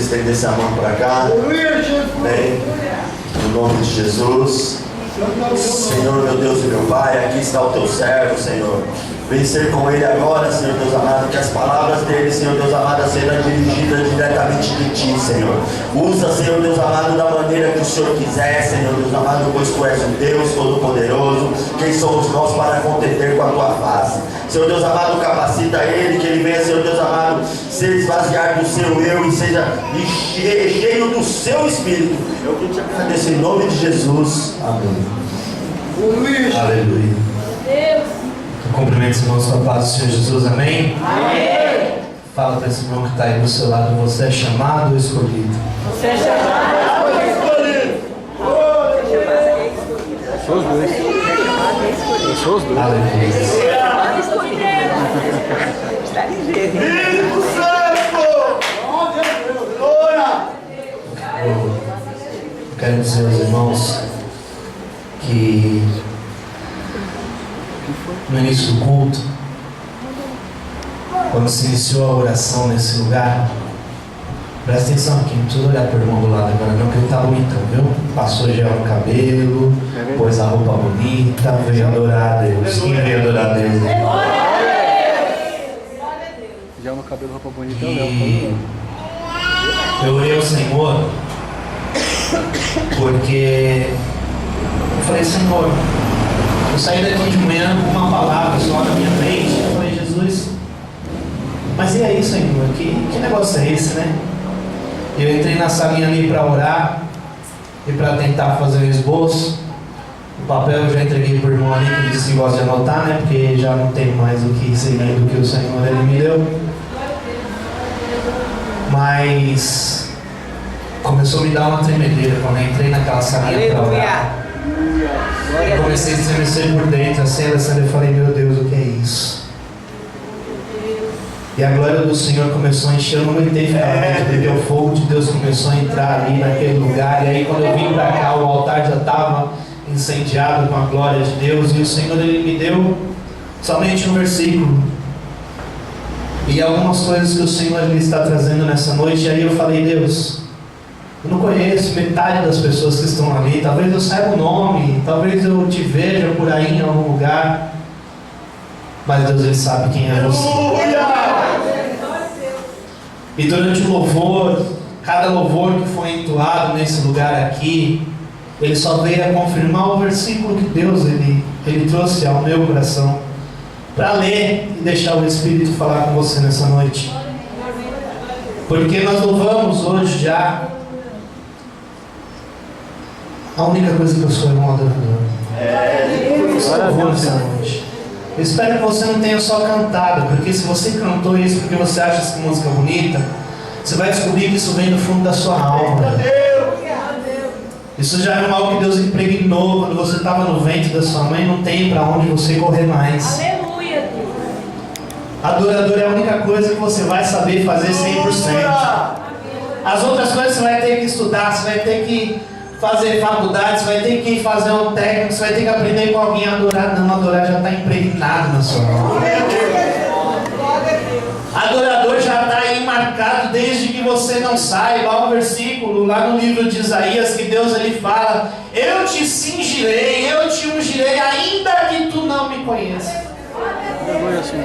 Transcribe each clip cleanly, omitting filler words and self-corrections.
estendesse a mão para cá. Amém. No nome de Jesus. Senhor, meu Deus e meu Pai, aqui está o teu servo, Senhor. Vem ser com ele agora, Senhor Deus amado, que as palavras dele, Senhor Deus amado, sejam dirigidas diretamente de ti, Senhor. Usa, Senhor Deus amado, da maneira que o Senhor quiser, Senhor Deus amado, pois tu és um Deus todo-poderoso. Quem somos nós para contender com a tua face? Senhor Deus amado, capacita ele, que ele venha, Senhor Deus amado, ser esvaziar do seu eu e seja cheio do seu Espírito. Eu que te agradeço em nome de Jesus. Amém. Aleluia. Deus. Cumprimento os irmãos com a paz do Senhor Jesus, amém? Amém. Fala para esse irmão que está aí do seu lado, você é chamado ou escolhido? Você é chamado ou escolhido? Sou os dois. Eu sou os dois. Aleluia. Está ligeiro. Eu quero dizer aos irmãos que no início do culto, quando se iniciou a oração nesse lugar, presta atenção aqui, não precisa olhar para o irmão do lado agora não, que ele está bonitão, viu? Passou gel no cabelo, pôs a roupa bonita, veio adorar a Deus. Quem veio adorar a Deus? Já no cabelo, roupa bonita, E eu orei ao Senhor porque eu falei, Senhor, eu saí daqui de manhã com uma palavra só na minha mente. Eu falei, Jesus, mas e aí, Senhor? Que negócio é esse, né? Eu entrei na salinha ali para orar e para tentar fazer um esboço. O papel eu já entreguei para o irmão ali, que disse que gosta de anotar, né? Porque já não tem mais o que seguir do que o Senhor ele me deu. Mas começou a me dar uma tremedeira quando eu entrei naquela salinha para orar. Eu comecei a estremecer por dentro, assim, Alessandra, eu falei, meu Deus, o que é isso? E a glória do Senhor começou a encher, eu não aguentei ficar dentro, porque o fogo de Deus começou a entrar ali naquele lugar. E aí quando eu vim para cá, o altar já estava incendiado com a glória de Deus. E o Senhor, ele me deu somente um versículo e algumas coisas que o Senhor ele está trazendo nessa noite. E aí eu falei, Deus, eu não conheço metade das pessoas que estão ali. Talvez eu saiba o nome, talvez eu te veja por aí em algum lugar, mas Deus ele sabe quem é você. E durante o louvor, cada louvor que foi entoado nesse lugar aqui, ele só veio a confirmar o versículo que Deus ele trouxe ao meu coração para ler e deixar o Espírito falar com você nessa noite. Porque nós louvamos hoje já. A única coisa que eu sou é um adorador. Eu sou louvor nessa noite. Eu espero que você não tenha só cantado, porque se você cantou isso porque você acha essa música bonita, você vai descobrir que isso vem do fundo da sua alma. Isso já é algo que Deus impregnou quando você estava no ventre da sua mãe, não tem para onde você correr mais. Aleluia, Deus. Adorador é a única coisa que você vai saber fazer 100%. As outras coisas você vai ter que estudar, você vai ter que fazer faculdade, você vai ter que fazer um técnico, você vai ter que aprender com alguém a adorar. Não, adorar já está impregnado na sua alma. Adorador já está aí marcado desde que você não saiba. Há um versículo lá no livro de Isaías que Deus ele fala: eu te cingirei, eu te ungirei, ainda que tu não me conheças.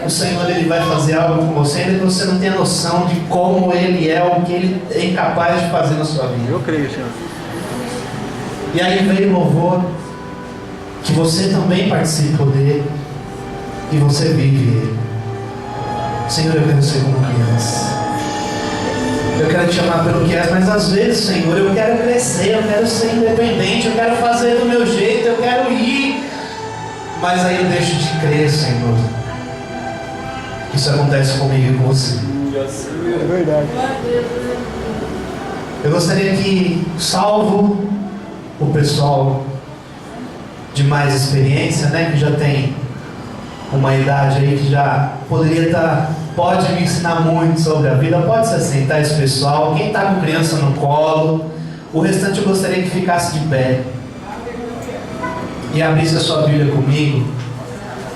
O Senhor ele vai fazer algo com você, ainda que você não tenha noção de como Ele é, o que Ele é incapaz de fazer na sua vida. Eu creio, Senhor. E aí veio o louvor, que você também participa dele, e você vive ele. Senhor, eu quero ser como criança. Eu quero te chamar pelo que és, mas às vezes, Senhor, eu quero crescer, eu quero ser independente, eu quero fazer do meu jeito, eu quero ir. Mas aí eu deixo de crer, Senhor. Isso acontece comigo e com você. É verdade. Eu gostaria que, salvo o pessoal de mais experiência, né, que já tem uma idade aí que já poderia pode me ensinar muito sobre a vida, pode se assentar esse pessoal. Quem está com criança no colo, o restante eu gostaria que ficasse de pé e abrisse a sua Bíblia comigo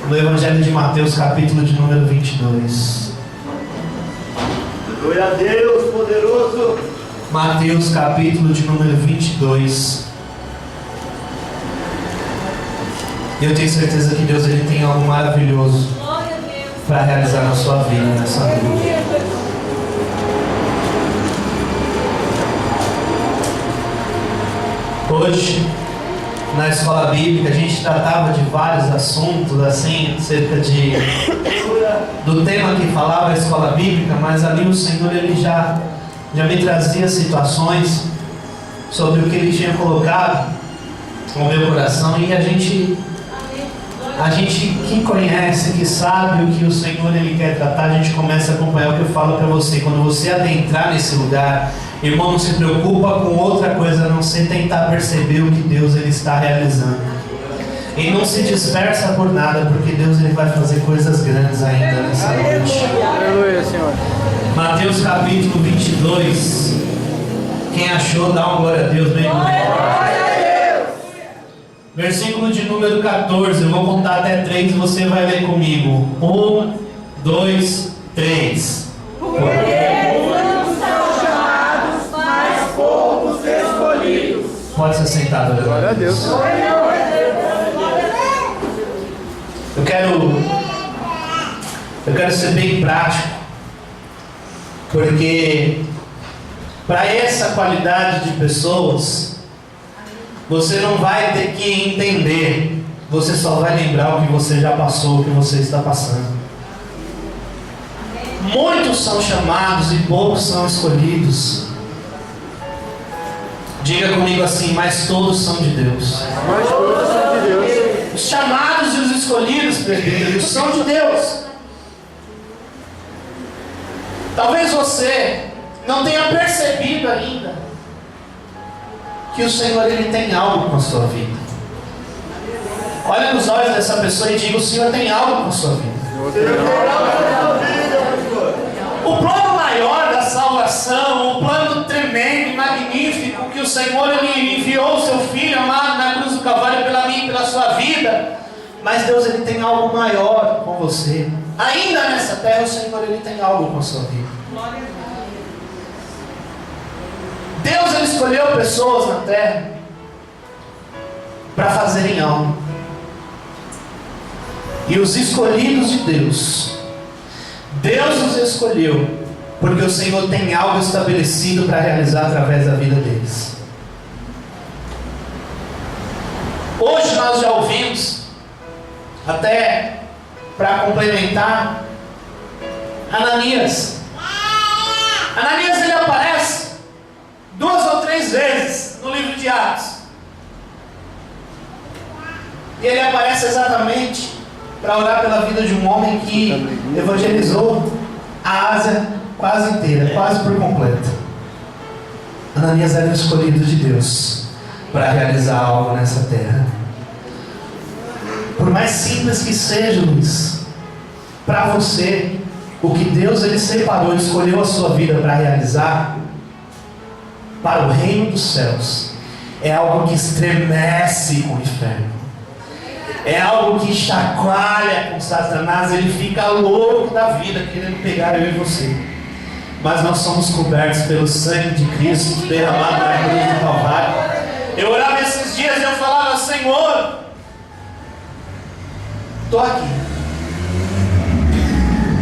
no Evangelho de Mateus, capítulo de número 22. Glória a Deus, poderoso. Mateus capítulo de número 22. Eu tenho certeza que Deus ele tem algo maravilhoso para realizar na sua vida nessa noite. Hoje, na escola bíblica, a gente tratava de vários assuntos, assim, acerca do tema que falava a escola bíblica, mas ali o Senhor ele já me trazia situações sobre o que Ele tinha colocado no meu coração, e a gente que conhece, que sabe o que o Senhor ele quer tratar, a gente começa a acompanhar o que eu falo para você. Quando você adentrar nesse lugar, irmão, não se preocupa com outra coisa a não ser tentar perceber o que Deus ele está realizando. E não se dispersa por nada, porque Deus ele vai fazer coisas grandes ainda nessa noite. Aleluia, Senhor. Mateus capítulo 22. Quem achou, dá uma glória a Deus, bem glória. Versículo de número 14. Eu vou contar até 3 e você vai ler comigo. 1, 2, 3. Porque muitos são chamados, mas poucos escolhidos. Pode ser sentado. Glória a Deus. Eu quero ser bem prático, porque para essa qualidade de pessoas, você não vai ter que entender, você só vai lembrar o que você já passou, o que você está passando. Muitos são chamados e poucos são escolhidos. Diga comigo assim: mas todos são de Deus. Mas todos são de Deus. Os chamados e os escolhidos, presbíteros, são de Deus. Talvez você não tenha percebido ainda que o Senhor ele tem algo com a sua vida. Olha nos olhos dessa pessoa e diga: o Senhor tem algo com a sua vida. O plano maior da salvação, o plano tremendo e magnífico que o Senhor ele enviou o seu Filho amado na cruz do Calvário pela minha e pela sua vida. Mas Deus ele tem algo maior com você. Ainda nessa terra o Senhor ele tem algo com a sua vida. Deus ele escolheu pessoas na terra para fazerem algo. E os escolhidos de Deus, Deus os escolheu porque o Senhor tem algo estabelecido para realizar através da vida deles. Hoje nós já ouvimos, até para complementar, Ananias. Ananias ele aparece 2 ou 3 vezes no livro de Atos. E ele aparece exatamente para orar pela vida de um homem que evangelizou a Ásia quase inteira, quase por completo. Ananias era o escolhido de Deus para realizar algo nessa terra. Por mais simples que seja, Luiz, para você, o que Deus ele separou, ele escolheu a sua vida para realizar, para o reino dos céus, é algo que estremece com o inferno. É algo que chacoalha com Satanás, ele fica louco da vida, querendo pegar eu e você. Mas nós somos cobertos pelo sangue de Cristo, derramado na cruz do Calvário. Eu orava esses dias e eu falava: Senhor, estou aqui,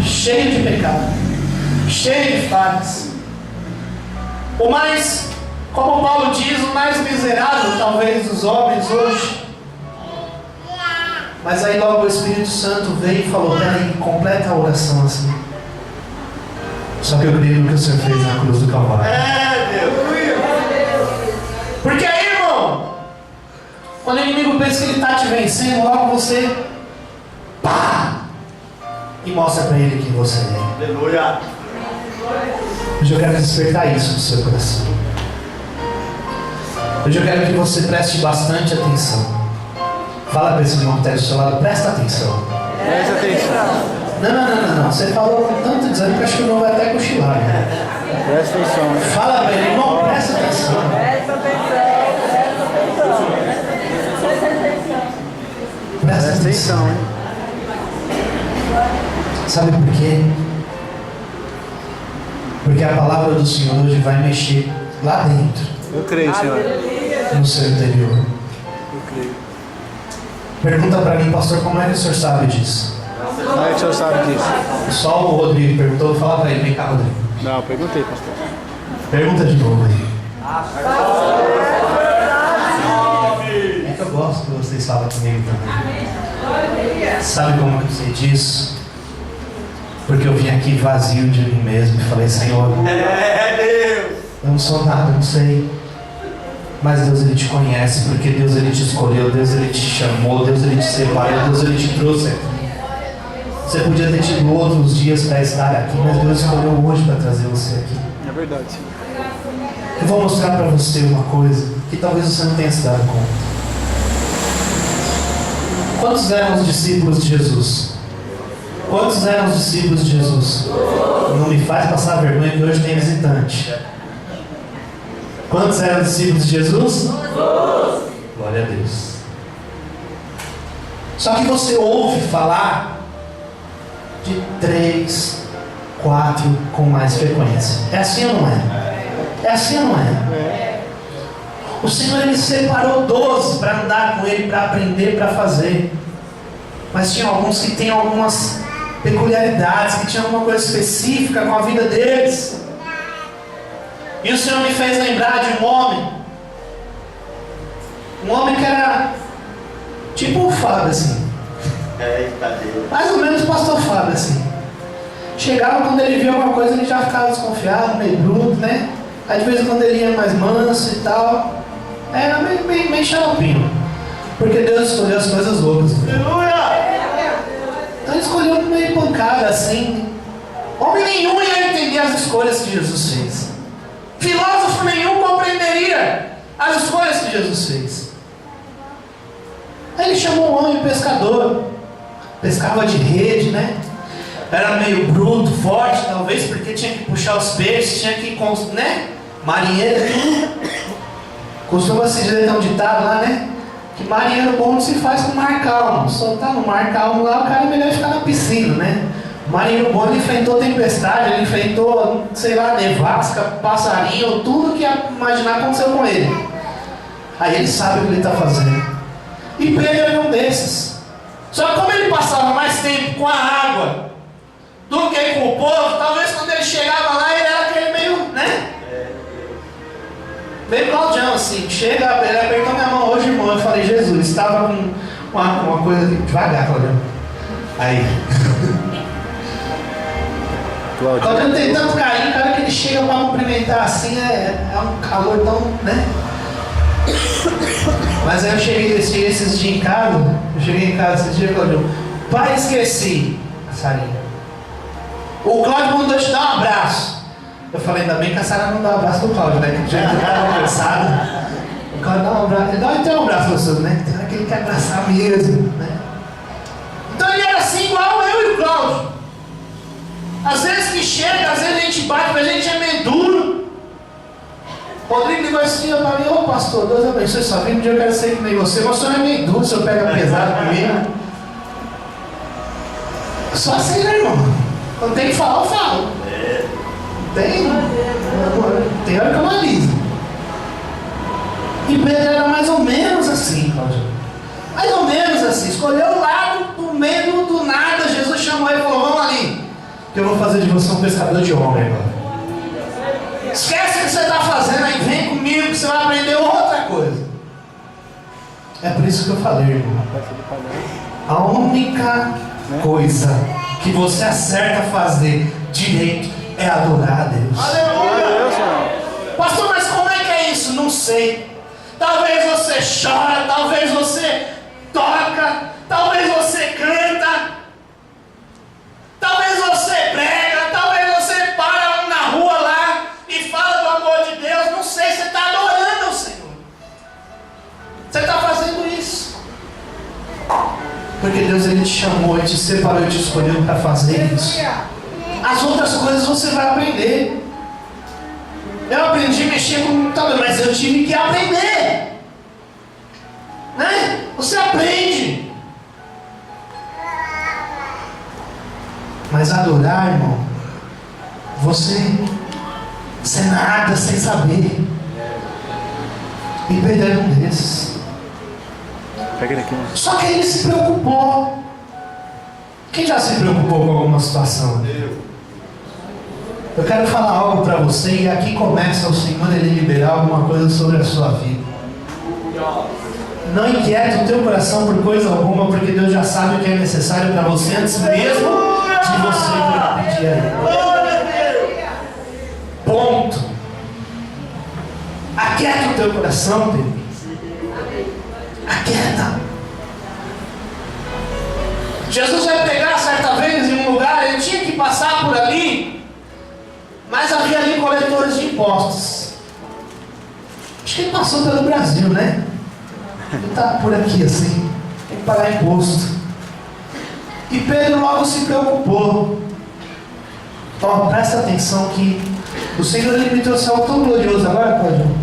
cheio de pecado, cheio de falhas. O mais, como Paulo diz, o mais miserável talvez dos homens hoje. Mas aí logo o Espírito Santo veio e falou: peraí, completa a oração assim. Só que eu creio no que o Senhor fez na cruz do Calvário. Porque aí, irmão, quando o inimigo pensa que ele está te vencendo, logo você pá, e mostra para ele quem você é. Aleluia. Hoje eu quero despertar isso no seu coração. Hoje eu quero que você preste bastante atenção. Fala para esse irmão que está do seu lado: presta atenção. Presta atenção. Não. Você falou com tanto desânimo que acho que o irmão vai até cochilar. Né? Presta atenção. Fala para ele: irmão, presta atenção. Presta atenção. Hein? Sabe por quê? Porque a palavra do Senhor hoje vai mexer lá dentro, Eu creio, Senhor. no seu interior. Eu creio. Pergunta para mim, pastor, como é que o senhor sabe disso? Como é que o Senhor sabe disso? Só o Rodrigo perguntou, fala para ele, vem cá, Rodrigo. Não, eu perguntei, pastor. Pergunta de novo aí. É que eu gosto que vocês falam comigo também. Sabe como eu sei disso? Porque eu vim aqui vazio de mim mesmo e falei, Senhor, Deus! eu não sou nada, não sei. Mas Deus, Ele te conhece, porque Deus, Ele te escolheu, Deus, Ele te chamou, Deus, Ele te separou, Deus, Ele te trouxe aqui. Você podia ter tido outros dias para estar aqui, mas Deus escolheu hoje para trazer você aqui. É verdade, Senhor. Eu vou mostrar para você uma coisa que talvez você não tenha se dado conta. Quantos eram os discípulos de Jesus? Quantos eram os discípulos de Jesus? Não me faz passar vergonha que hoje tem visitante. Quantos eram os discípulos de Jesus? Glória a Deus. Só que você ouve falar de 3, 4 com mais frequência. É assim ou não é? É assim ou não é? O Senhor, Ele separou 12 para andar com Ele, para aprender, para fazer. Mas tinha alguns que têm algumas peculiaridades, que tinham alguma coisa específica com a vida deles. E o Senhor me fez lembrar de um homem que era tipo o Fábio, assim. Mais ou menos o pastor Fábio, assim. Chegava, quando ele via alguma coisa, ele já ficava desconfiado, meio bruto, né? Aí de vez em quando ele ia mais manso e tal. Era meio xaropinho. Porque Deus escolheu as coisas loucas. Aleluia! Então ele escolheu meio pancada, assim. Homem nenhum ia entender as escolhas que Jesus fez. Filósofo nenhum compreenderia as escolhas que Jesus fez. Aí ele chamou um homem pescador. Pescava de rede, né? Era meio bruto, forte, talvez, porque tinha que puxar os peixes, tinha que, né? Marinheiro, tudo. Costuma-se dizer, tem um ditado lá, né? Que marinheiro bom não se faz com mar calmo. Só tá no mar calmo lá, o cara é melhor ficar na piscina, né? O marinheiro bom, ele enfrentou tempestade, ele enfrentou, sei lá, nevasca, passarinho, tudo que imaginar aconteceu com ele. Aí ele sabe o que ele está fazendo. E Pedro era um desses. Só que como ele passava mais tempo com a água do que com o povo, talvez quando ele chegava lá, ele era aquele meio, né? Meio Claudião, assim. Chega, ele apertou minha mão hoje, irmão. Eu falei, Jesus, estava com uma coisa devagar, Claudião. Aí. Claudião tem tanto carinho, cara, que ele chega para cumprimentar assim, é um calor tão, né? Mas aí eu cheguei esses dias em casa. Eu cheguei em casa esses dias, Claudião. Pai, esqueci a Sarinha. O Cláudio mandou te dar um abraço. Eu falei, ainda bem que a Sara não dá um abraço pro Cláudio, né? Que o jeito que ele estava cansado. O Cláudio dá um abraço. Ele dá até um abraço gostoso, né? Tem hora que ele quer abraçar mesmo, né? Então ele era assim, igual eu e o Cláudio. Às vezes que chega, às vezes a gente bate, mas a gente é meio duro. O Rodrigo ligou assim, eu falei, ô pastor, Deus abençoe sua vida, um dia eu quero ser que nem você, mas o senhor é meio duro, o senhor pega pesado comigo. Só assim, né, irmão? Quando tem que falar, eu falo. Tem hora que eu analiso. E Pedro era mais ou menos assim, Cláudio. Mais ou menos assim. Escolheu o lado do meio do nada. Jesus chamou ele e falou, vamos ali, que eu vou fazer de você um pescador de homem agora. Esquece o que você está fazendo aí, vem comigo que você vai aprender outra coisa. É por isso que eu falei, irmão. A única coisa que você acerta a fazer direito é adorar a Deus. Aleluia! Pastor, mas como é que é isso? Não sei. Talvez você chora, talvez você toca, talvez você canta, talvez você prega, talvez você para na rua lá e fala do amor de Deus. Não sei, você está adorando o Senhor. Você está fazendo isso. Porque Deus, Ele te chamou, Ele te separou, Ele te escolheu para fazer isso. As outras coisas você vai aprender. Eu aprendi a mexer com o computador, mas eu tive que aprender. Né? Você aprende. Mas adorar, irmão, você sem nada, sem saber. E Pedro era um desses. Pega ele aqui, mano. Só que ele se preocupou. Quem já se preocupou com alguma situação? Eu quero falar algo para você, e aqui começa o Senhor ele liberar alguma coisa sobre a sua vida. Não inquiete o teu coração por coisa alguma, porque Deus já sabe o que é necessário para você antes mesmo de você pedir a Ele. Ponto. Aquieta o teu coração, Pedro. Aquieta. Jesus vai pegar certa vez em um lugar, ele tinha que passar por ali, mas havia ali coletores de impostos. Acho que ele passou pelo Brasil, né? Ele está por aqui assim, tem que pagar imposto. E Pedro logo se preocupou. Então, presta atenção que o Senhor ele me trouxe algo tão glorioso. Agora, Cláudio,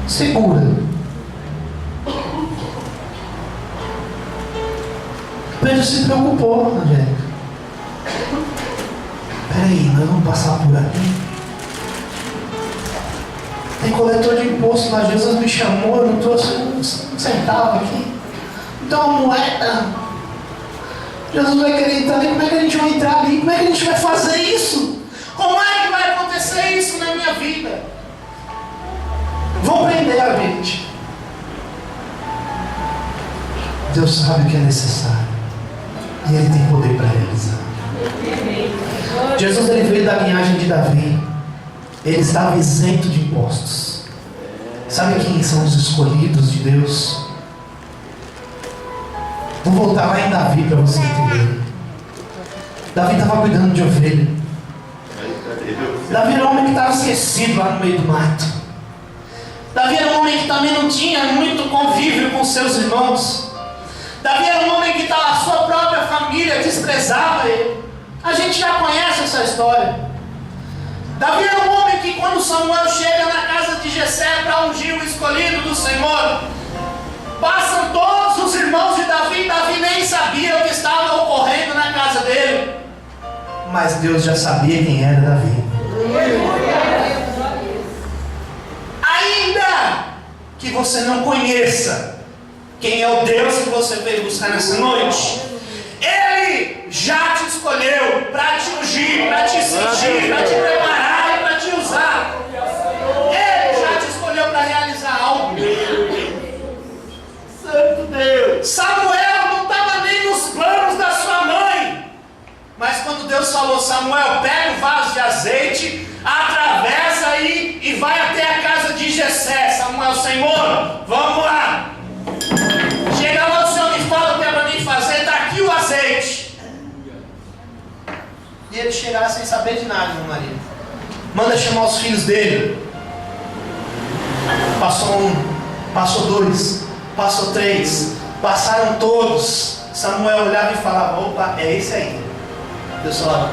segura. Pedro se preocupou, Angélica. Peraí, nós vamos passar por aqui. Tem coletor de imposto, mas Jesus me chamou, eu não trouxe um centavo aqui. Então uma moeda. Jesus vai querer entrar ali, como é que a gente vai entrar ali? Como é que a gente vai fazer isso? Como é que vai acontecer isso na minha vida? Vão prender a gente. Deus sabe o que é necessário. E Ele tem poder para realizar. Jesus ele veio da linhagem de Davi. Ele estava isento de impostos. Sabe quem são os escolhidos de Deus? Vou voltar lá em Davi para você entender. Davi estava cuidando de ovelha. Davi era um homem que estava esquecido lá no meio do mato. Davi era um homem que também não tinha muito convívio com seus irmãos. Davi era um homem que a sua própria família desprezava ele. A gente já conhece essa história. Davi era um homem que quando Samuel chega na casa de Jessé para ungir o escolhido do Senhor, passam todos os irmãos de Davi. Davi nem sabia o que estava ocorrendo na casa dele. Mas Deus já sabia quem era Davi. Ainda que você não conheça quem é o Deus que você veio buscar nessa noite, Ele já te escolheu para te ungir, para te cingir, para te preparar e para te usar. Ele já te escolheu para realizar algo. Santo Deus! Samuel não estava nem nos planos da sua mãe. Mas quando Deus falou, Samuel, pega o vaso de azeite, atravessa aí e vai até a casa de Jessé. Samuel, Senhor, vamos lá. Chega lá, o Senhor me fala o que é para mim fazer, está aqui o azeite. E ele chegar sem saber de nada, meu marido. Manda chamar os filhos dele. Passou um, passou dois, passou três, passaram todos. Samuel olhava e falava, opa, é esse aí. Deus falava,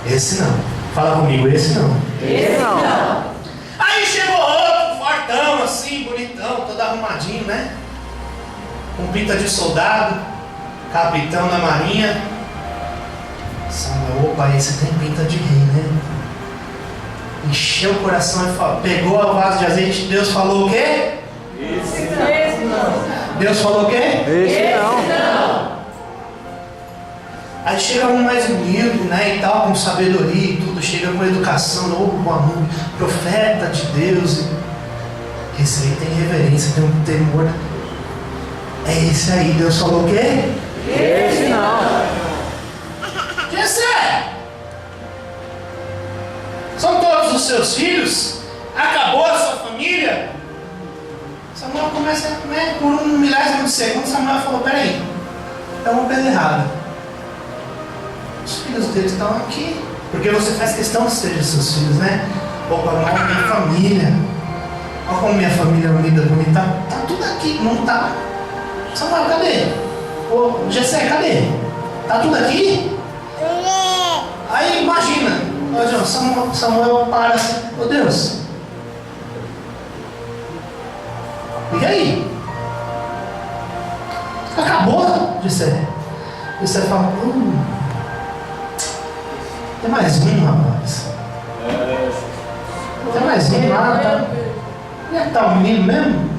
esse não. Fala comigo, esse não. Esse não. Aí chegou outro, fortão assim, bonitão, todo arrumadinho, né? Com pinta de soldado, capitão da marinha. Samuel, opa, esse tem pinta de rei, né? Encheu o coração e falou, pegou a vaso de azeite. Deus falou o quê? Esse não. Deus falou o quê? Esse não. Aí chega um mais humilde, né, e tal, com sabedoria e tudo, chega com educação, com amor, profeta de Deus. Esse aí tem reverência, tem um temor. É esse aí, Deus falou o quê? Esse não. Jessé! São todos os seus filhos? Acabou a sua família? Samuel começa, né, por um milésimo de segundo, Samuel falou, peraí, é uma coisa errada. Os filhos deles estão aqui, porque você faz questão que sejam seus filhos, né? Opa, não, minha família. Olha como minha família é unida, bonita. Tá tudo aqui, não tá? Samuel, cadê? Ô, Jessé, cadê? Tá tudo aqui? Aí imagina, Samuel para assim, ô Deus. E aí? Acabou, Jessé. Jessé fala, tem mais um, rapaz. Tem mais um lá, tá? Onde é que tá o menino mesmo?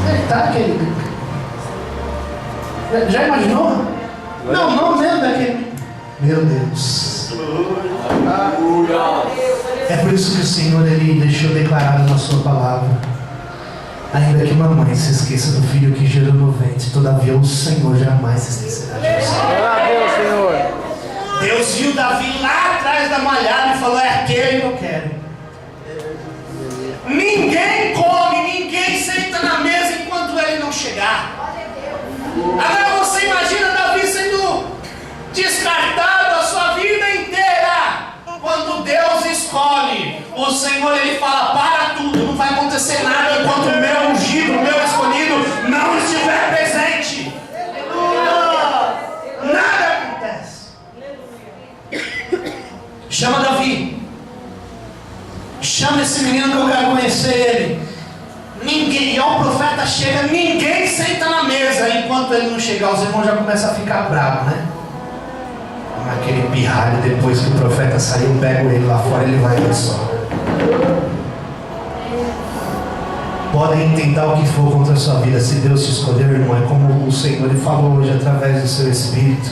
Onde é que tá aquele? Já imaginou? Não, o nome mesmo daquele. Meu Deus. É por isso que o Senhor ele deixou declarado na sua palavra: ainda que uma mãe se esqueça do filho que gerou no ventre, todavia o Senhor jamais se esquecerá de você. Glória a Deus, Senhor. Deus viu Davi lá atrás da malhada e falou: é aquele que eu quero. Ninguém come, ninguém senta na mesa enquanto ele não chegar. Agora você imagina Davi sendo descartado a sua vida inteira. Quando Deus escolhe, o Senhor ele fala: para tudo, não vai acontecer nada enquanto o meu ungido, o meu escolhido não estiver presente. Nada acontece. Chama Davi. Chama esse menino que eu quero conhecer ele. Ninguém, o profeta chega, ninguém senta na mesa. Enquanto ele não chegar, os irmãos já começam a ficar bravos, né? Aquele pirralho, depois que o profeta saiu, eu pego ele lá fora, ele vai ver só. Podem tentar o que for contra a sua vida. Se Deus te escolheu, irmão, é como o Senhor ele falou hoje através do seu Espírito.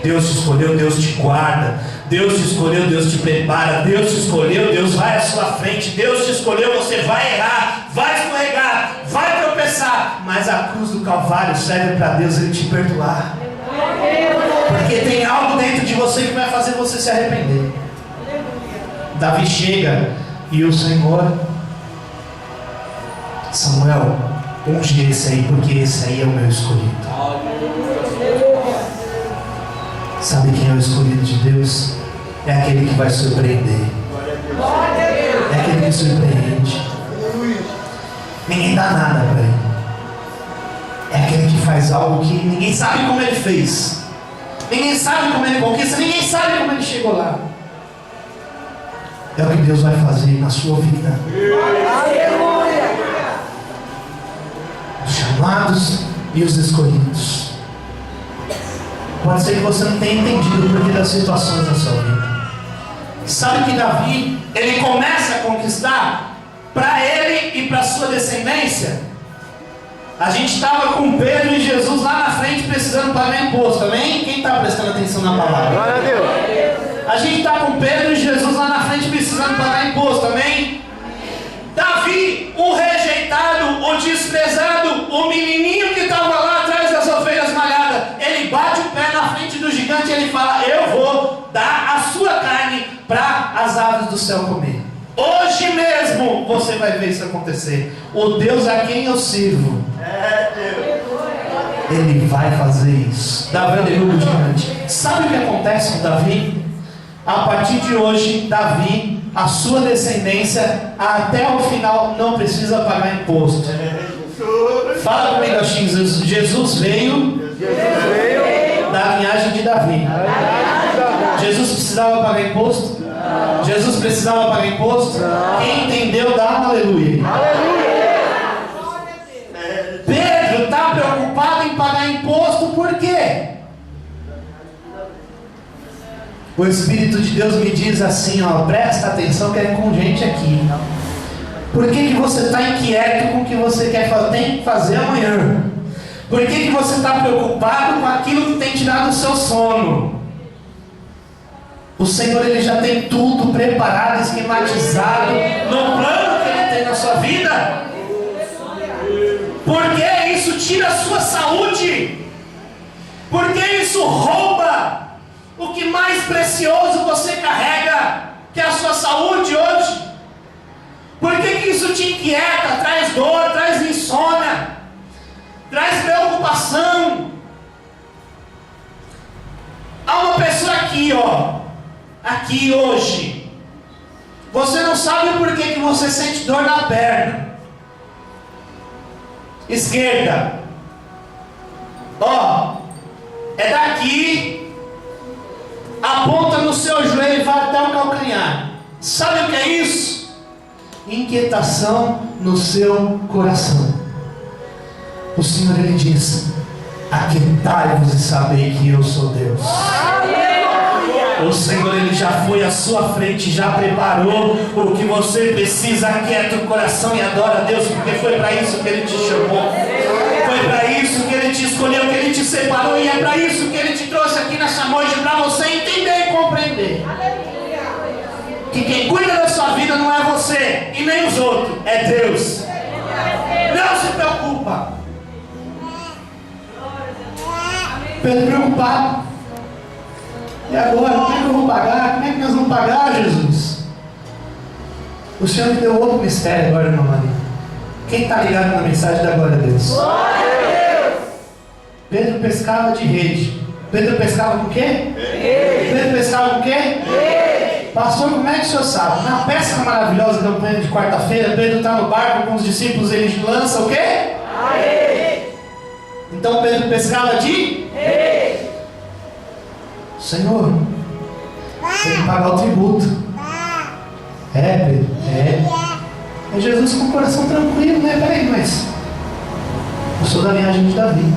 Deus te escolheu, Deus te guarda. Deus te escolheu, Deus te prepara. Deus te escolheu, Deus vai à sua frente. Deus te escolheu, você vai errar, vai escorregar, vai tropeçar. Mas a cruz do Calvário serve para Deus ele te perdoar. Porque tem algo dentro de você que vai fazer você se arrepender. Davi chega e o Senhor: Samuel, unge esse aí, porque esse aí é o meu escolhido. Sabe quem é o escolhido de Deus? É aquele que vai surpreender. É aquele que surpreende. Ninguém dá nada para ele. É aquele que faz algo que ninguém sabe como ele fez. Ninguém sabe como ele conquista. Ninguém sabe como ele chegou lá. É o que Deus vai fazer na sua vida. Os chamados e os escolhidos. Pode ser que você não tenha entendido o porquê das situações da sua vida. Sabe que Davi, ele começa a conquistar para ele e para sua descendência. A gente estava com Pedro e Jesus lá na frente precisando pagar imposto, amém? Quem está prestando atenção na palavra? Glória a Deus. A gente está com Pedro e Jesus lá na frente precisando pagar imposto, amém? Davi, o rejeitado, o desprezado, o menininho que estava lá atrás das ovelhas malhadas, ele bate o pé na frente do gigante e ele fala: eu vou dar a sua carne para as aves do céu comer. Hoje mesmo você vai ver isso acontecer. O Deus a quem eu sirvo, ele vai fazer isso. Davi derruba o gigante. Sabe o que acontece com Davi? A partir de hoje, Davi, a sua descendência, até o final, não precisa pagar imposto. Fala comigo assim: Jesus veio da linhagem de Davi. Jesus precisava pagar imposto? Jesus precisava pagar imposto? Quem entendeu, dá um aleluia. Pedro está preocupado em pagar imposto, por quê? O Espírito de Deus me diz assim, ó, presta atenção que é com gente aqui. Por que você está inquieto com o que você tem que fazer amanhã? Por que você está preocupado com aquilo que tem tirado o seu sono? O Senhor ele já tem tudo preparado, esquematizado no plano que Ele tem na sua vida. Porque isso tira a sua saúde. Porque isso rouba o que mais precioso você carrega, que é a sua saúde hoje. Por que isso te inquieta, traz dor, traz insônia, traz preocupação? Há uma pessoa aqui, ó, aqui hoje, você não sabe por que você sente dor na perna esquerda, ó, é daqui, aponta no seu joelho e vai até o calcanhar. Sabe o que é isso? Inquietação no seu coração. O Senhor ele diz: aquietai-vos e sabei que eu sou Deus. O Senhor, Ele já foi à sua frente, já preparou o que você precisa. Aquieta o coração e adora a Deus, porque foi para isso que Ele te chamou. Foi para isso que Ele te escolheu, que Ele te separou, e é para isso que Ele te trouxe aqui nessa noite, para você entender e compreender que quem cuida da sua vida não é você e nem os outros, é Deus. Não se preocupa. Pedro preocupado. E agora, como é que eu vou pagar? Como é que nós vamos pagar, Jesus? O Senhor me deu outro mistério agora, irmã Maria. Quem está ligado na mensagem da glória a Deus? Glória a Deus! Pedro pescava de rede. Pedro pescava com o quê? Rede. Pedro pescava com o quê? Rede. Pastor, como é que o senhor sabe? Na pesca maravilhosa, campanha de quarta-feira, Pedro está no barco com os discípulos, ele lança o quê? A rede. Então Pedro pescava de rede. Senhor, tem que pagar o tributo. É, Pedro, é Jesus com o coração tranquilo, né? Peraí, mas eu sou da linhagem de Davi.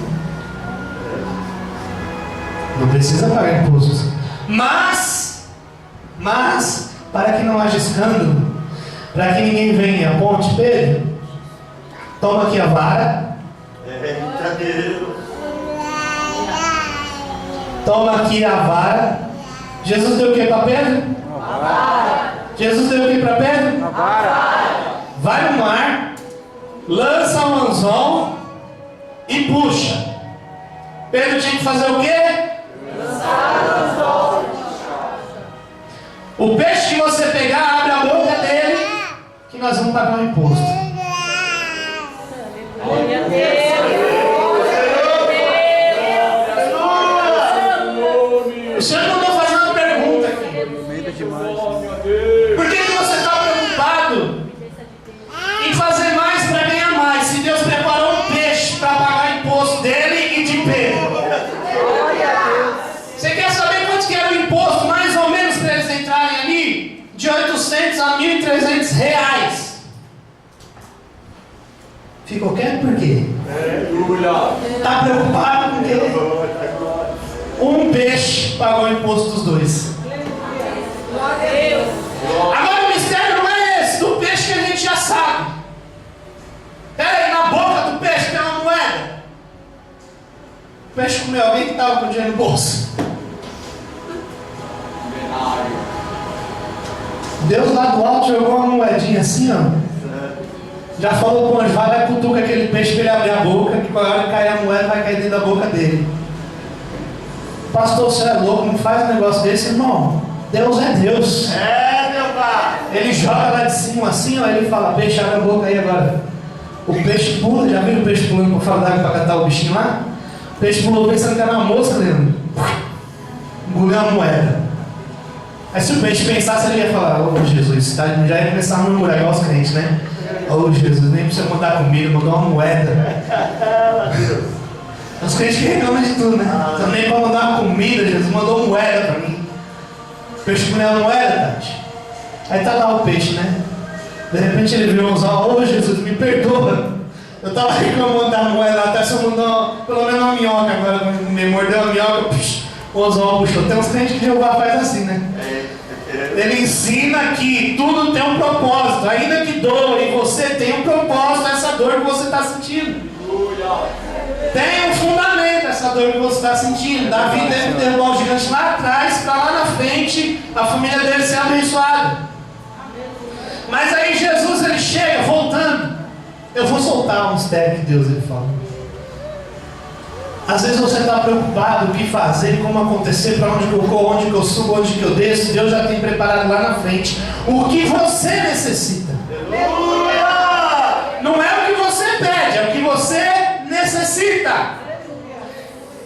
Não precisa pagar impostos. Mas, para que não haja escândalo, para que ninguém venha e aponte, Pedro, toma aqui a vara. Toma aqui a vara. Jesus deu o que para Pedro? A vara. Jesus deu o que para Pedro? A vara. Vai no mar, lança um anzol e puxa. Pedro tinha que fazer o quê? Lançar o anzol. O peixe que você pegar, abre a boca dele, que nós vamos pagar um imposto. Glória a Deus. O Senhor mandou fazer uma pergunta aqui. Por que você está preocupado em fazer mais para ganhar mais, se Deus preparou um peixe para pagar imposto dele e de Pedro? Você quer saber quanto que era o imposto, mais ou menos, para eles entrarem ali? De 800 a 1.300 reais. Ficou quieto por quê? Está preocupado com o quê? Um peixe pagou o imposto dos dois. Agora o mistério não é esse, do peixe que a gente já sabe. Peraí, na boca do peixe tem uma moeda. O peixe comeu alguém que estava com dinheiro no bolso. Deus lá do alto jogou uma moedinha assim, ó. Já falou com o anjo, vai lá e cutuca aquele peixe para ele abrir a boca, que quando hora que cair a moeda vai cair dentro da boca dele. Pastor, você é louco, não faz um negócio desse, irmão. Deus é Deus. É, meu pai. Ele joga lá de cima assim, ó, ele fala, peixe, abre a boca aí agora. O peixe pula, já viu o peixe pulando com fala d'água para catar o bichinho lá? O peixe pulou pensando que era uma mosca, Leandro. Engoliu a moeda. Aí se o peixe pensasse, ele ia falar, ô Jesus, tá? Já ia começar a murmurar igual os crentes, né? Ô Jesus, nem precisa mandar comida, mandou uma moeda. Os crentes que reclamam de tudo, né? Então nem para mandar uma comida, Jesus mandou moeda para mim. O peixe comeu a moeda, Tati. Aí tá lá o peixe, né? De repente ele viu uns olhos, ô Jesus, me perdoa. Eu tava reclamando da moeda, até se eu mandar pelo menos uma minhoca agora, me mordeu a minhoca, o anzol puxou. Tem uns crentes que Jeová faz assim, né? Ele ensina que tudo tem um propósito, ainda que doa, e você tem um propósito nessa dor que você está sentindo. Tem um fundamento essa dor que você está sentindo. Davi teve que derrubar o gigante lá atrás, para lá na frente a família dele ser abençoada. Mas aí Jesus ele chega voltando. Eu vou soltar um mistério que Deus ele fala. Às vezes você está preocupado o que fazer, como acontecer, para onde que eu corro, onde que eu subo, onde que eu desço. Deus já tem preparado lá na frente o que você necessita. Não é o que você pede, é o que você necessita.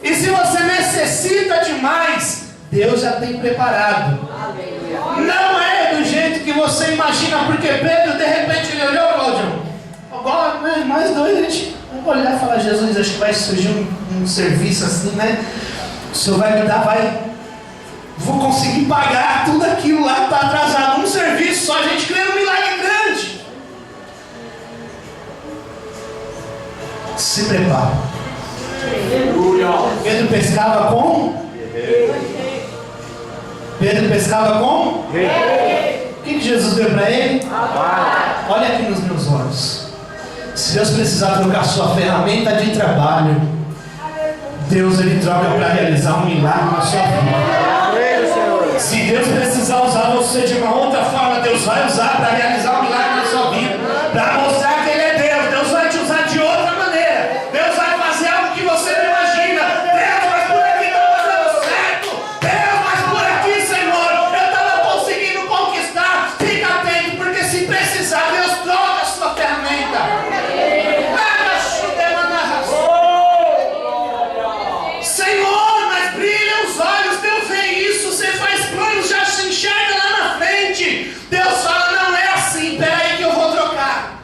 E se você necessita demais, Deus já tem preparado. Não é do jeito que você imagina, porque Pedro de repente ele olhou, Claudio. Agora, né, nós dois a gente vai olhar e falar, Jesus, acho que vai surgir um serviço assim, né? O Senhor vai me dar, vou conseguir pagar tudo aquilo lá que está atrasado. Um serviço só, a gente crê num milagre grande. Se prepara. Pedro pescava com? Pedro pescava com? O que Jesus deu para ele? Olha aqui nos meus olhos. Se Deus precisar trocar a sua ferramenta de trabalho, Deus ele troca para realizar um milagre na sua vida. Se Deus precisar usar você de uma outra forma, Deus vai usar para realizar um milagre na sua vida, para mostrar que Ele é Deus. Deus vai te usar de outra maneira. Deus vai fazer algo que você não imagina. Deus, mas por aqui não está dando certo. Deus, mas por aqui, Senhor, eu estava conseguindo conquistar. Fica atento, porque se precisar, Deus troca a sua ferramenta. Senhor, mas brilha os olhos, Deus vê isso, você faz planos, já se enxerga lá na frente. Deus fala, não é assim, peraí que eu vou trocar.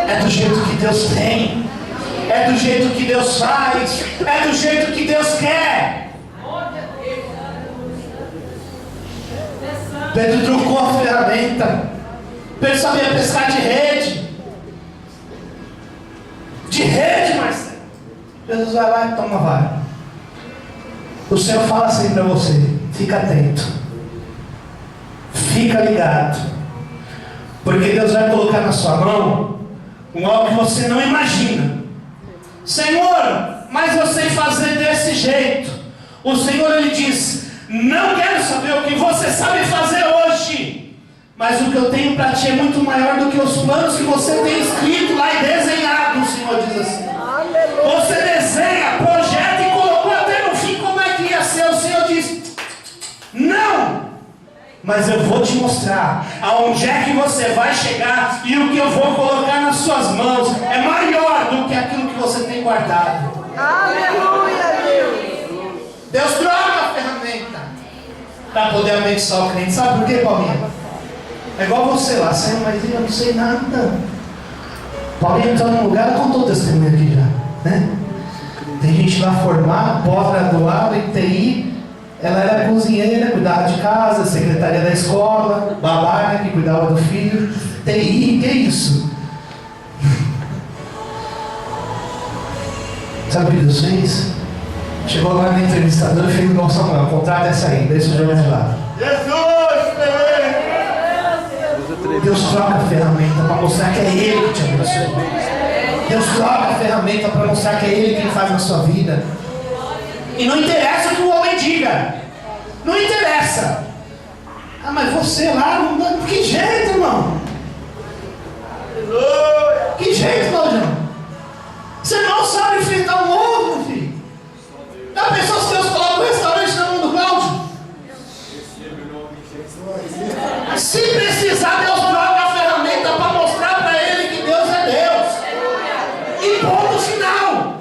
É do jeito que Deus tem, é do jeito que Deus faz, é do jeito que Deus quer. Pedro trocou a ferramenta. Pedro sabia pescar de rede. De rede, Marcelo. Jesus vai lá e toma vara. O Senhor fala assim para você: fica atento, fica ligado, porque Deus vai colocar na sua mão algo que você não imagina. Senhor, mas eu sei fazer desse jeito. O Senhor ele diz: não quero saber o que você sabe fazer hoje, mas o que eu tenho para ti é muito maior do que os planos que você tem escrito lá e desenhado. O Senhor diz assim. Você desenha, projeta e colocou até no fim como é que ia ser. O Senhor diz: não, mas eu vou te mostrar aonde é que você vai chegar, e o que eu vou colocar nas suas mãos é maior do que aquilo que você tem guardado. Aleluia, Deus. Deus troca a ferramenta para poder abençoar o cliente. Sabe por quê, Paulinho? É igual você lá: Senhor, mas eu não sei nada. Paulinho entrou num lugar, contou o testemunho aqui já, né? Tem gente lá formada, pós-graduada em TI. Ela era cozinheira, cuidava de casa, secretaria da escola, babá, né, que cuidava do filho. TI, que é isso? Sabe o que Deus fez? Chegou lá na entrevistadora e fez: não, Samuel, contrata essa aí, deixa o jogo de lado. Deus troca a ferramenta para mostrar que é Ele que te abençoa. Deus troca a ferramenta para mostrar que é Ele quem faz na sua vida. E não interessa o que o homem diga. Não interessa. Ah, mas você lá não dá. Que jeito, irmão? Que jeito, Claudião? Você não sabe enfrentar um ovo, filho. Já pensou se Deus coloca um restaurante na mão do Cláudio? Se precisar, Deus troca a ferramenta para mostrar para ele que Deus é Deus. E ponto final.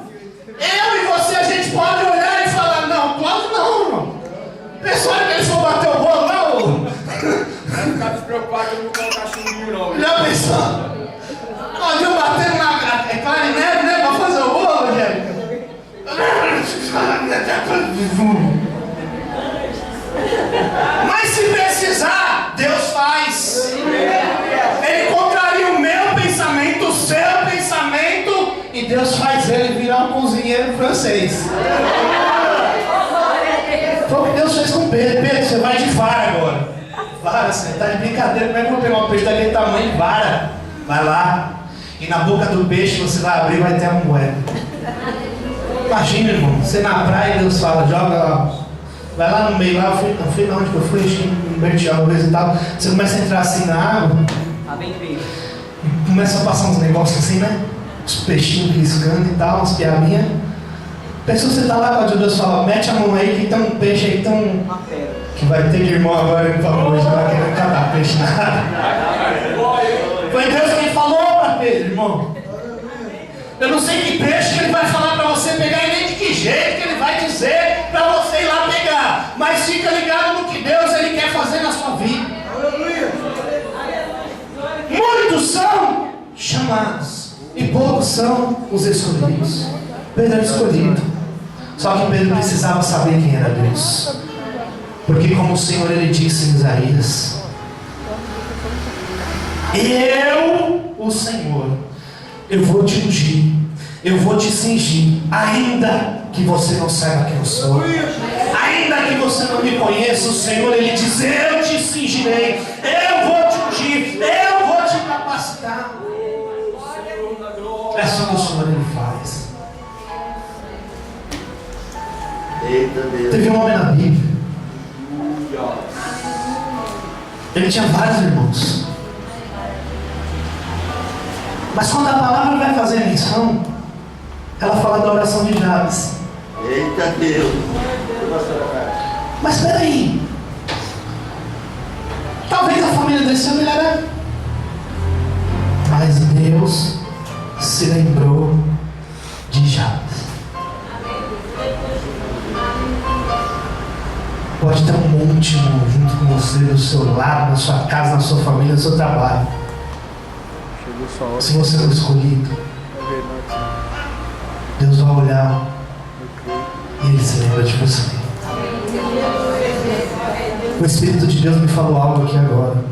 Eu e você, a gente pode olhar e falar: não, Cláudio não, irmão. Pessoal, que eles vão bater o bolo, não? Vai ficar despreocupado que eu não vou colocar chumbinho, não. Já pensou? Cláudio batendo na clarinete, né? Para fazer o bolo, Angélica. Mas se precisar, Deus faz. Ele contraria o meu pensamento, o seu pensamento, e Deus faz ele virar um cozinheiro francês. Foi o que Deus fez com Pedro. Pedro, você vai de vara agora. Vara, você está de brincadeira. Como é que eu vou pegar um peixe daquele tamanho? Vara. Vai lá. E na boca do peixe você vai abrir e vai ter uma moeda. Imagina, irmão, você na praia, Deus fala: joga lá. Vai lá no meio, lá, eu fui onde que eu fui, acho que em Bertial, coisa e tal. Você começa a entrar assim na água, e começa a passar uns negócios assim, né? Os peixinhos riscando e tal, umas piabinhas. Pensou você tá lá, quando Deus fala: mete a mão aí que tem um peixe aí, que vai ter de irmão agora, ele falou, hoje vai querer catar peixe na água. Foi Deus quem falou para Pedro, irmão. Eu não sei que peixe que ele vai falar para você pegar e nem de que jeito que ele vai dizer para você ir lá pegar. Mas fica ligado no que Deus ele quer fazer na sua vida. Muitos são chamados e poucos são os escolhidos. Pedro era escolhido. Só que Pedro precisava saber quem era Deus. Porque como o Senhor ele disse em Isaías: eu, o Senhor, eu vou te ungir, eu vou te cingir, ainda que você não saiba quem eu sou. Ainda que você não me conheça, o Senhor, Ele diz: eu te cingirei, eu vou te ungir, eu vou te capacitar. É assim que o Senhor Ele faz. Eita Deus. Teve um homem na Bíblia. Ele tinha vários irmãos. Mas quando a palavra vai fazer menção, ela fala da oração de Jabes. Eita Deus. Mas espera aí. Talvez a família desse homem era. Mas Deus se lembrou de Jabes. Pode ter um monte junto com você, do seu lado, na sua casa, na sua família, no seu trabalho. Chegou sua hora. Se você for escolhido, É verdade. Deus vai olhar e Ele se lembra de você. O Espírito de Deus me falou algo aqui agora.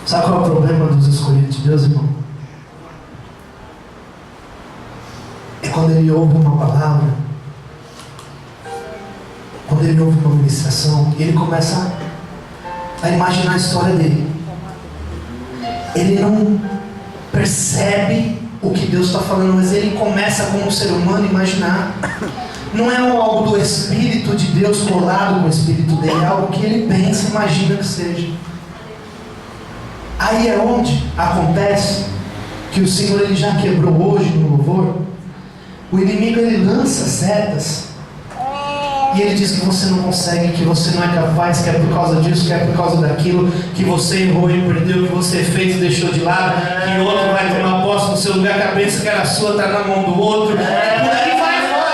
Sabe qual é o problema dos escolhidos de Deus, irmão? É quando ele ouve uma palavra, quando ele ouve uma ministração, ele começa a imaginar a história dele. Ele não percebe o que Deus está falando, mas ele começa como um ser humano a imaginar. Não é algo do Espírito de Deus colado com o Espírito dele, é algo que ele pensa, imagina que seja. Aí é onde acontece que o Senhor ele já quebrou hoje no louvor. O inimigo ele lança setas e ele diz que você não consegue, que você não é capaz, que é por causa disso, que é por causa daquilo, que você errou e perdeu, que você fez e deixou de lado, que outro vai tomar posse no seu lugar, que a bênção que era sua está na mão do outro, e por aí vai fora.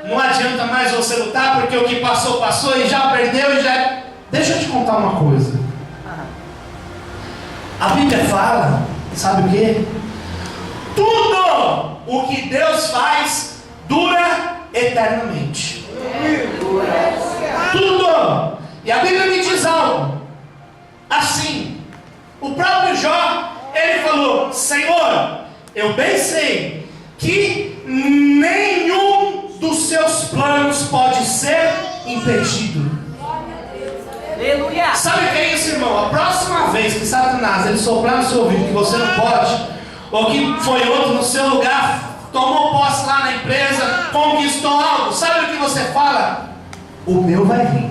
Não adianta mais você lutar, porque o que passou, passou e já perdeu e já... Deixa eu te contar uma coisa. A Bíblia fala, sabe o quê? Tudo o que Deus faz dura eternamente. Tudo. E a Bíblia me diz algo assim. O próprio Jó, ele falou: Senhor, eu bem sei que nenhum dos seus planos pode ser impedido. Aleluia. Sabe o que é isso, irmão? A próxima vez que Satanás ele soprar no seu ouvido que você não pode, ou que foi outro no seu lugar, tomou posse lá na empresa, conquistou algo, sabe o que você fala? O meu vai vir.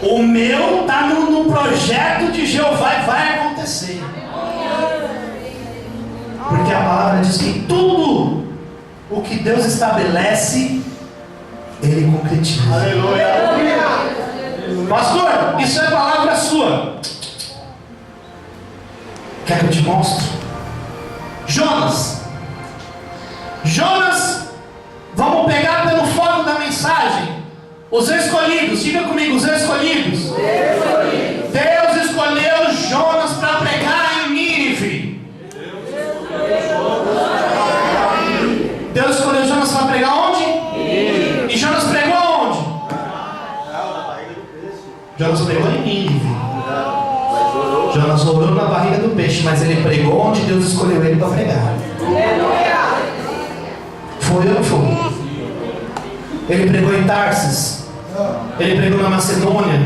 O meu está no projeto de Jeová e vai acontecer. Porque a palavra diz que tudo o que Deus estabelece, Ele concretiza. Aleluia. Pastor, isso é palavra sua. Quer que eu te mostre? Jonas, vamos pegar pelo foco da mensagem. Os escolhidos, diga comigo, os escolhidos. Deus escolheu Jonas para pregar em Nínive. Deus escolheu Jonas para pregar onde? E Jonas pregou onde? Jonas pregou em Nínive. Jonas orou na barriga do peixe, mas ele pregou onde Deus escolheu ele para pregar. Foi ou não foi? Ele pregou em Tarsis. Ele pregou na Macedônia.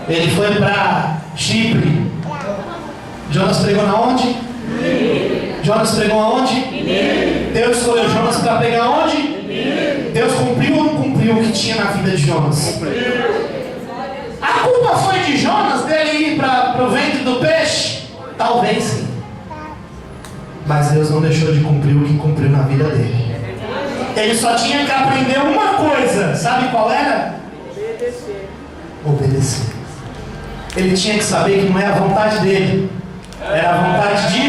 Ele foi para Chipre. Jonas pregou na onde? Jonas pregou aonde? Deus escolheu Jonas para pregar onde? Deus cumpriu ou não cumpriu o que tinha na vida de Jonas? A culpa foi de Jonas dele ir para o ventre do peixe? Talvez sim. Mas Deus não deixou de cumprir o que cumpriu na vida dele. Ele só tinha que aprender uma coisa. Sabe qual era? Obedecer. Ele tinha que saber que não é a vontade dele, era a vontade de...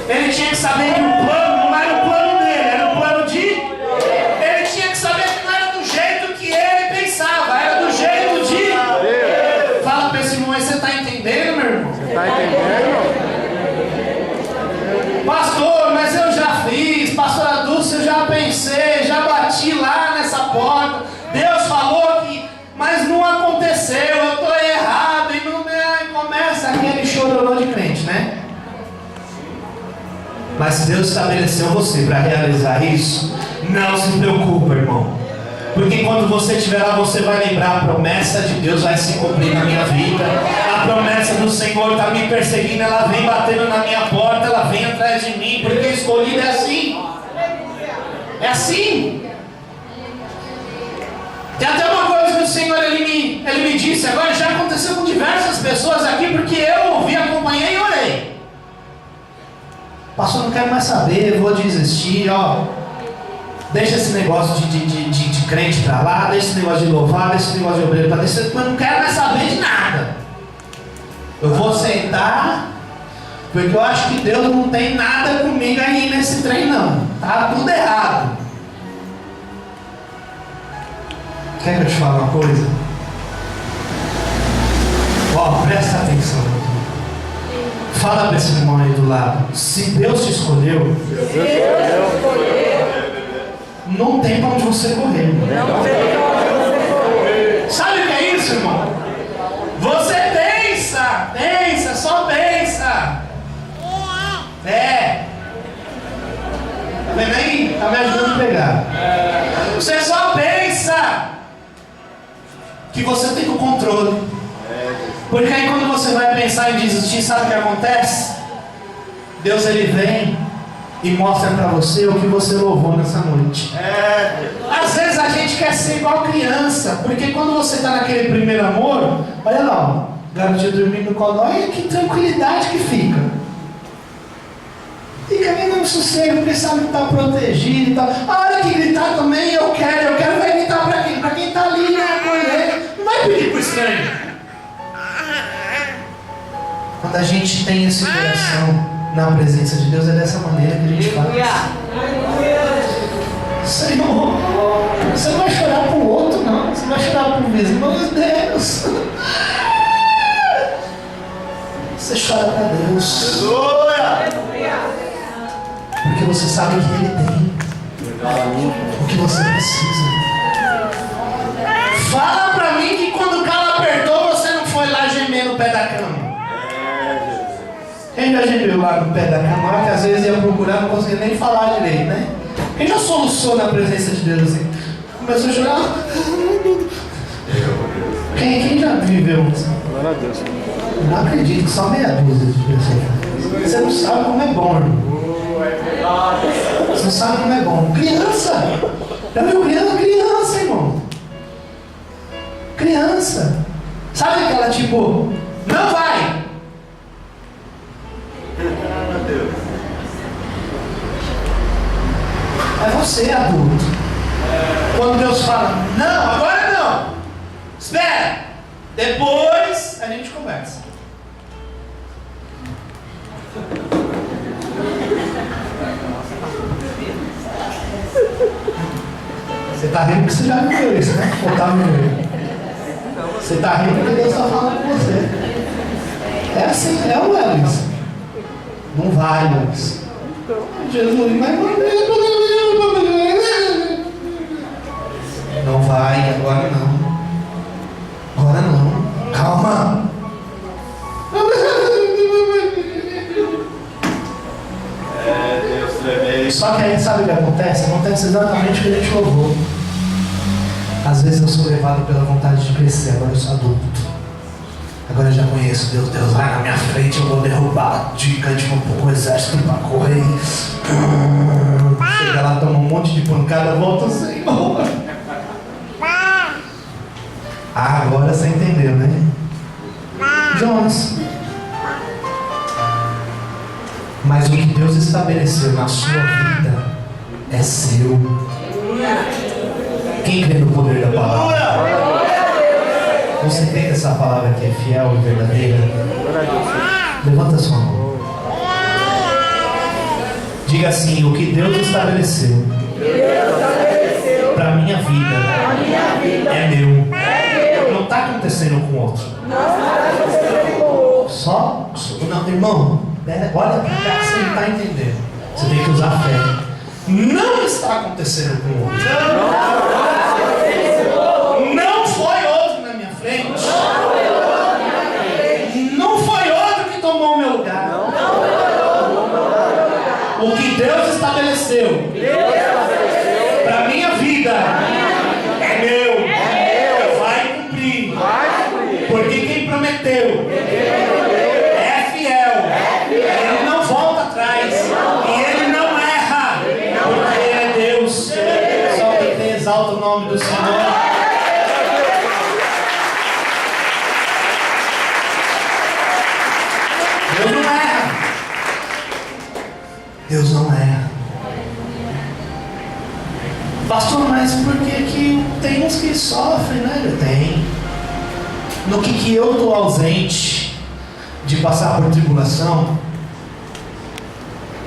Ele tinha que saber que o plano não era o plano dele, era o plano de... Ele tinha que saber que não era do jeito que ele pensava, era do jeito de... Fala para esse irmão aí, você está entendendo, meu irmão? Você está entendendo? Pastor, mas eu já fiz, pastora Dulce, eu já pensei, já bati lá nessa porta. Deus falou que, mas não aconteceu, eu estou errado. E não começa aquele chororô de crente, né? Mas se Deus estabeleceu você para realizar isso, não se preocupa, irmão. Porque quando você estiver lá, você vai lembrar: a promessa de Deus vai se cumprir na minha vida. A promessa do Senhor está me perseguindo, ela vem batendo na minha porta, ela vem atrás de mim, porque escolhido é assim. É assim. Tem até uma coisa que o Senhor ele me disse, agora já aconteceu com diversas pessoas aqui, porque eu ouvi, acompanhei e orei. Pastor, não quero mais saber, eu vou desistir, ó. Deixa esse negócio de crente pra lá, deixa esse negócio de louvar, deixa esse negócio de obreiro pra deixar, mas não quero mais saber de nada. Eu vou sentar, porque eu acho que Deus não tem nada comigo aí nesse trem não. Tá tudo errado. Quer que eu te fale uma coisa? Ó, presta atenção. Fala para esse irmão aí do lado. Se Deus te escolheu, não tem para onde você correr. Sabe o que é isso, irmão? Você pensa, só pensa. Tá vendo aí? Tá me ajudando a pegar. Você só pensa que você tem o controle. Porque aí quando você vai pensar em desistir, sabe o que acontece? Deus ele vem e mostra para você o que você louvou nessa noite. Às vezes a gente quer ser igual criança, porque quando você está naquele primeiro amor, olha lá, ó, garotinho dormindo no colo, olha que tranquilidade que fica. Fica ali no sossego, porque sabe que está protegido e tal. A hora que gritar também, eu quero, vai gritar para quem? Para quem está ali, né? Acolher. Não vai pedir para o estranho. Quando a gente tem esse coração na presença de Deus, é dessa maneira que a gente faz. Senhor, você não vai chorar para o outro, não. Você vai chorar para o vizinho. Meu Deus. Você chora para Deus. Porque você sabe o que Ele tem. O que você precisa. Fala para mim que quando o calo apertou, você não foi lá gemer no pé da cama. Quem já gemeu lá no pé da cama, que às vezes ia procurar, não conseguia nem falar direito, né? Quem já soluçou na presença de Deus assim? Começou a chorar. Quem já viveu isso? Glória a Deus. Não acredito que só meia dúzia de pessoas. Você não sabe como é bom, irmão. Você não sabe como é bom. Criança! Já viu criança, irmão? Criança. Sabe aquela tipo, não vai! É você, adulto. Quando Deus fala, não, agora não. Espera. Depois a gente conversa. Você está rindo porque você já viveu isso, né? Ou tá vivendo? Você está rindo porque Deus está falando com você. É assim, é o Luiz. Não vai, Luiz. Jesus, mas não vai, agora não. Agora não. Calma. Só que aí sabe o que acontece? Acontece exatamente o que a gente louvou. Às vezes eu sou levado pela vontade de crescer, agora eu sou adulto. Agora eu já conheço Deus, Deus vai na minha frente, eu vou derrubar gigante com o exército para correr. Chega lá, toma um monte de pancada, volta sem embora. Agora você entendeu, né? Jones. Mas o que Deus estabeleceu na sua vida é seu. Quem crê no poder da palavra? Você tem essa palavra que é fiel e verdadeira? Levanta a sua mão. Diga assim: o que Deus estabeleceu para minha vida é meu. Não está acontecendo com outro. Só? Não, irmão, olha para cá que você não está entendendo. Você tem que usar fé. Não está acontecendo com outro. Não foi outro na minha frente. Não foi outro que tomou o meu lugar. O estabeleceu para minha vida é meu. Vai cumprir. Porque quem prometeu é fiel. Ele não volta atrás. E ele não erra. Porque ele é Deus. Só que exalta o nome do Senhor. Deus não erra. Deus não erra. Pastor, mas por que tem uns que sofrem, né? Tem. No que eu estou ausente de passar por tribulação?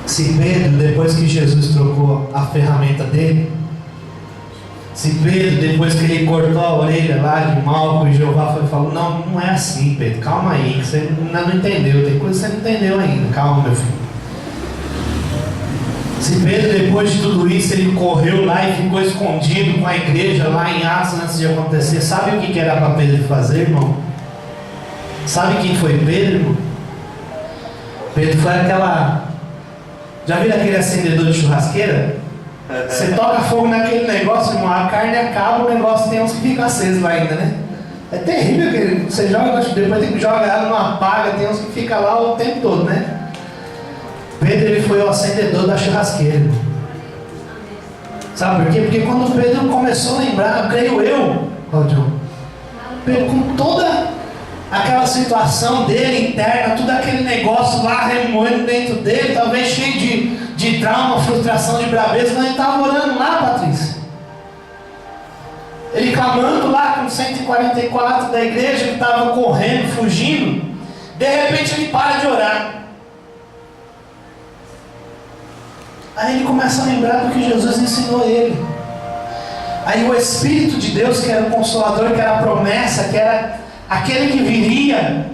Se Pedro, depois que Jesus trocou a ferramenta dele, se Pedro, depois que ele cortou a orelha lá de Malco, e Jeová falou, não é assim, Pedro, calma aí, que você ainda não entendeu, tem coisa que você não entendeu ainda, calma, meu filho. Se Pedro, depois de tudo isso, ele correu lá e ficou escondido com a igreja lá em Atos antes de acontecer, sabe o que era para Pedro fazer, irmão? Sabe quem foi Pedro, irmão? Pedro foi aquela... Já viram aquele acendedor de churrasqueira? Você toca fogo naquele negócio, irmão, a carne acaba, o negócio tem uns que ficam acesos lá ainda, né? É terrível aquele. Você joga, depois tem que jogar ela, não apaga, tem uns que ficam lá o tempo todo, né? Pedro, ele foi o acendedor da churrasqueira. Sabe por quê? Porque quando Pedro começou a lembrar, creio eu, Claudio, Pedro, com toda aquela situação dele interna, tudo aquele negócio lá remoendo dentro dele, talvez cheio de trauma, frustração, de braveza, mas ele estava orando lá, Patrícia. Ele clamando lá com 144 da igreja, ele estava correndo, fugindo. De repente ele para de orar. Aí ele começa a lembrar do que Jesus ensinou ele. Aí o Espírito de Deus, que era o Consolador, que era a promessa, que era aquele que viria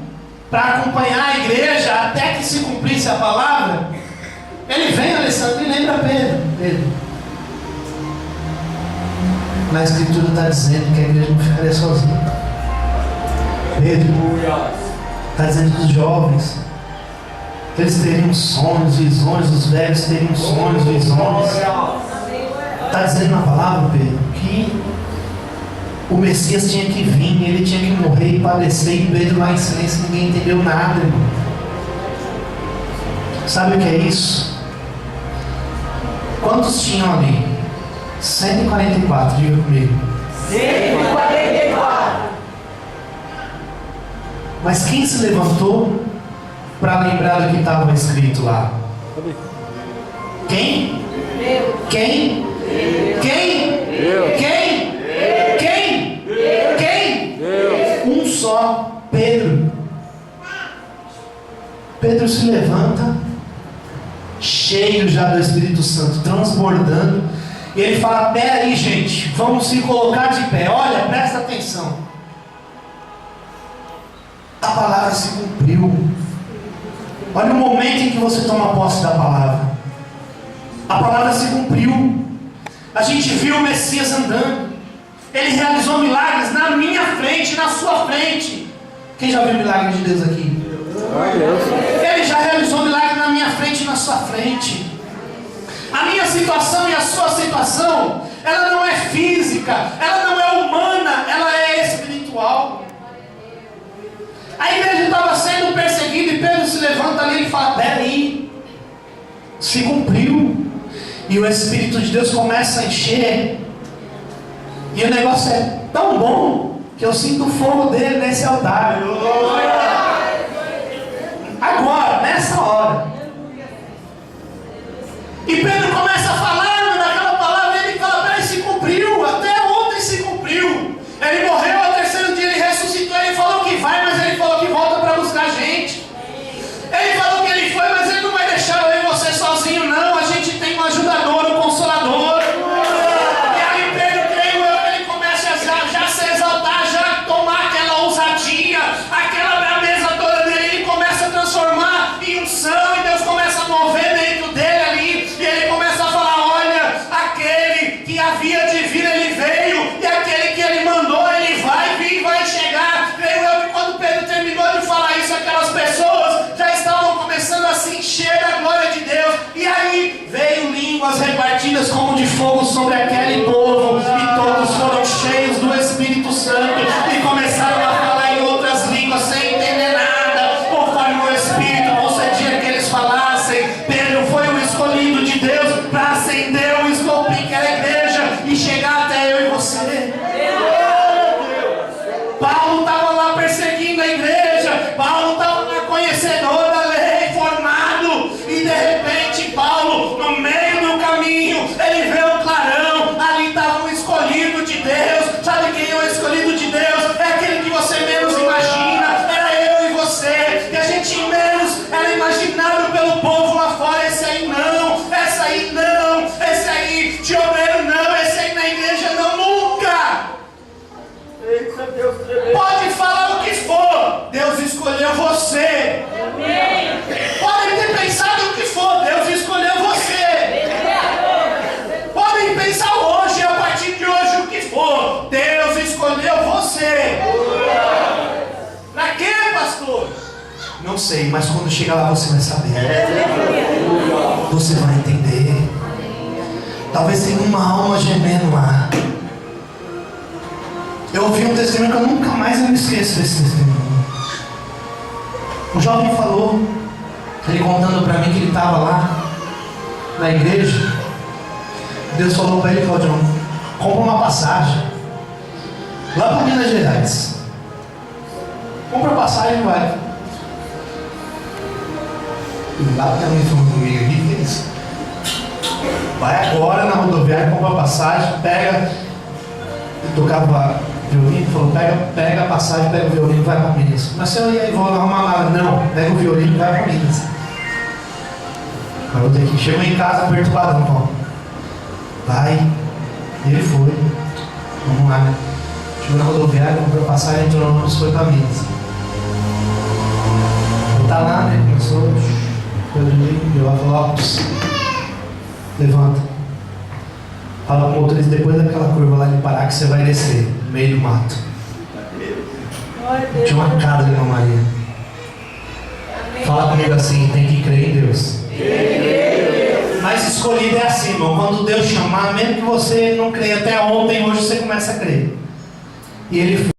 para acompanhar a igreja até que se cumprisse a palavra, ele vem, Alessandro, e lembra Pedro. Na Escritura está dizendo que a igreja não ficaria sozinha. Pedro está dizendo dos jovens que eles teriam sonhos, visões, os velhos teriam sonhos, visões. Está dizendo na palavra, Pedro, que o Messias tinha que vir, ele tinha que morrer e padecer, e Pedro lá em silêncio, ninguém entendeu nada, irmão. Sabe o que é isso? Quantos tinham ali? 144, diga comigo. 144. Mas quem se levantou para lembrar do que estava escrito lá? Quem? Deus. Quem? Deus. Quem? Deus. Quem? Quem? Quem? Deus. Um só, Pedro. Pedro se levanta, cheio já do Espírito Santo, transbordando, e ele fala: peraí, gente, vamos se colocar de pé. Olha, presta atenção. A palavra se cumpriu. Olha o momento em que você toma posse da palavra. A palavra se cumpriu. A gente viu o Messias andando. Ele realizou milagres na minha frente, na sua frente. Quem já viu milagre de Deus aqui? Ele já realizou milagre na minha frente e na sua frente. A minha situação e a sua situação, ela não é física, ela não é humana, ela é espiritual. A igreja estava sendo perseguida e Pedro se levanta ali e fala: peraí, se cumpriu. E o Espírito de Deus começa a encher. E o negócio é tão bom que eu sinto o fogo dele nesse altar. Agora, nessa hora. E Pedro começa a falar naquela palavra, ele fala: peraí, se cumpriu, até ontem se cumpriu. Ele morreu, ao terceiro dia ele ressuscitou, ele falou que vai, mas ele falou que volta para buscar a gente. Ele falou que ele foi, mas ele não vai deixar eu e você sozinho, não. A gente tem um ajudador, um consolador. E aí Pedro, creio eu, que ele começa a já se exaltar, já tomar aquela ousadia, aquela Não sei, mas quando chegar lá você vai saber. É. Você vai entender. Talvez tenha uma alma gemendo lá. Eu ouvi um testemunho que eu nunca mais me esqueço desse testemunho. Um jovem falou, ele contando para mim que ele estava lá na igreja. Deus falou para ele, Claudião, compra uma passagem lá para Minas Gerais. Compra a passagem e vai. E lá que a minha falou comigo, o que é isso? Vai agora na rodoviária, compra a passagem, pega. Eu tocava violino, falou, pega a passagem, pega o violino e vai para Minas. Mas se eu ia e vou arrumar nada, não, pega o violino e vai para Minas. Aí eu tenho que chegou em casa perturbadão, Paulo. Vai, ele foi. Vamos lá, né? Chegou na rodoviária, comprou a passagem, entrou no ônibus e foi para Minas. Ele tá lá, né? Começou, eu lá falou, ó, levanta. Fala com o motorista, depois daquela curva lá de parar que você vai descer, no meio do mato. Tinha uma casa de Irmã Maria. Fala comigo assim, tem que crer em Deus. Mas escolhido é assim, irmão. Quando Deus chamar, mesmo que você não creia até ontem, hoje você começa a crer. E ele